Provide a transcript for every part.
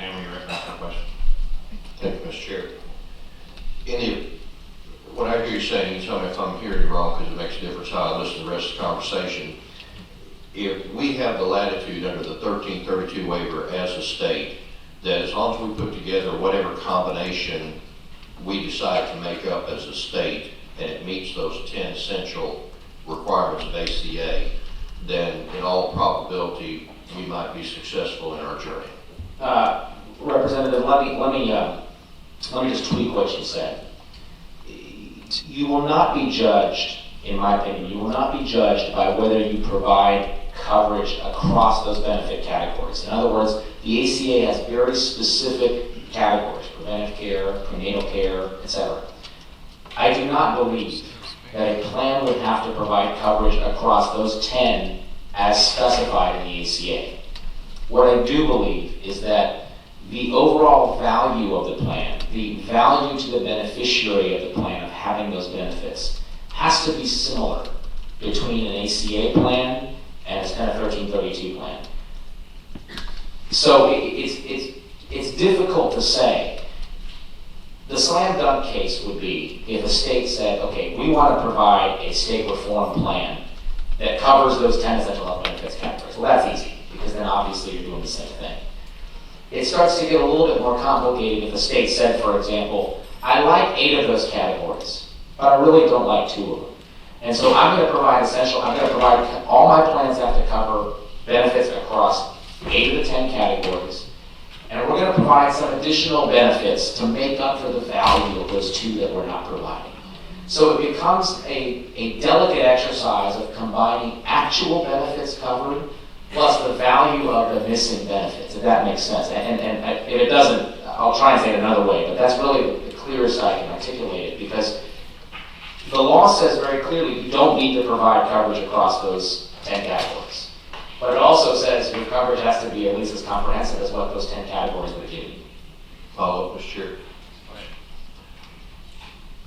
Hammer, you're asking for a question. Thank you, Mr. Chair. What I hear you saying, you tell me if I'm hearing you wrong because it makes a difference how I listen to the rest of the conversation. If we have the latitude under the 1332 waiver as a state, that as long as we put together whatever combination we decide to make up as a state, and it meets those 10 essential requirements of ACA, then in all probability, we might be successful in our journey. Representative, let me just tweak what you said. You will not be judged, in my opinion, you will not be judged by whether you provide coverage across those benefit categories. In other words, the ACA has very specific categories: preventive care, prenatal care, etc. I do not believe that a plan would have to provide coverage across those 10 as specified in the ACA. What I do believe is that the overall value of the plan, the value to the beneficiary of the plan of having those benefits, has to be similar between an ACA plan and a 1332 plan. So it's difficult to say. The slam dunk case would be if a state said, okay, we want to provide a state reform plan that covers those 10 essential health benefits categories. Well, that's easy, because then obviously you're doing the same thing. It starts to get a little bit more complicated if a state said, for example, I like 8 of those categories, but I really don't like 2 of them. And so I'm going to provide all my plans have to cover benefits across 8 of the 10 categories, and we're going to provide some additional benefits to make up for the value of those 2 that we're not providing. So it becomes a delicate exercise of combining actual benefits covered plus the value of the missing benefits, if that makes sense. And if it doesn't, I'll try and say it another way, but that's really the clearest I can articulate it, because the law says very clearly you don't need to provide coverage across those 10 categories. But it also says your coverage has to be at least as comprehensive as what those 10 categories would give you. Follow up, Mr. Chair.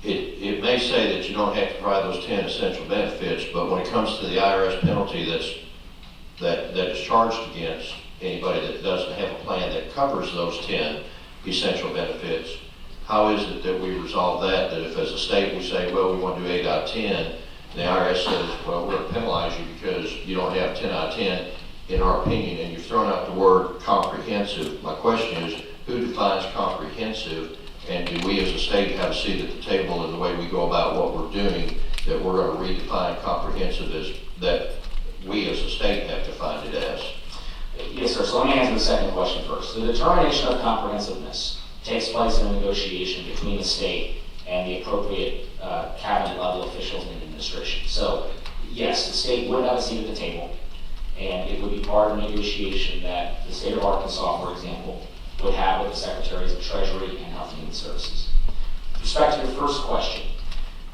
It may say that you don't have to provide those 10 essential benefits, but when it comes to the IRS penalty that is charged against anybody that doesn't have a plan that covers those 10 essential benefits, how is it that we resolve that? That if as a state we say, well, we want to do 8 out of 10, the IRS says, well, we're going to penalize you because you don't have 10 out of 10, in our opinion, and you've thrown out the word comprehensive. My question is, who defines comprehensive, and do we as a state have a seat at the table in the way we go about what we're doing, that we're going to redefine comprehensive as that we as a state have defined it as? Yes, sir. So let me answer the second question first. The determination of comprehensiveness takes place in a negotiation between the state and the appropriate cabinet level officials in the administration. So yes, the state would have a seat at the table, and it would be part of a negotiation that the state of Arkansas, for example, would have with the Secretaries of Treasury and Health and Human Services. With respect to your first question,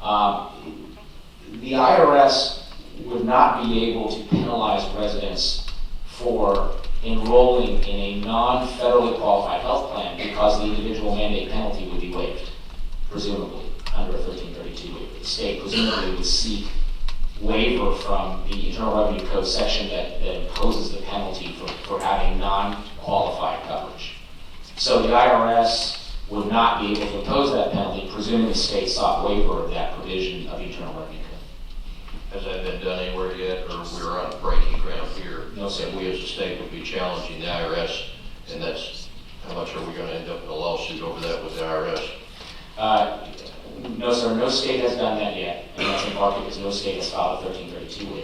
the IRS would not be able to penalize residents for enrolling in a non-federally qualified health plan because the individual mandate penalty would be waived, presumably, under a 1332 waiver. The state presumably would seek waiver from the Internal Revenue Code section that imposes the penalty for having non-qualified coverage. So the IRS would not be able to impose that penalty, presuming the state sought waiver of that provision of the Internal Revenue Code. Has that been done anywhere yet, or we're on breaking ground here? No, sir. And we as a state would be challenging the IRS, and that's, how much are we going to end up in a lawsuit over that with the IRS? No, sir. No state has done that yet, and that's in part because no state has filed a 1332 waiver.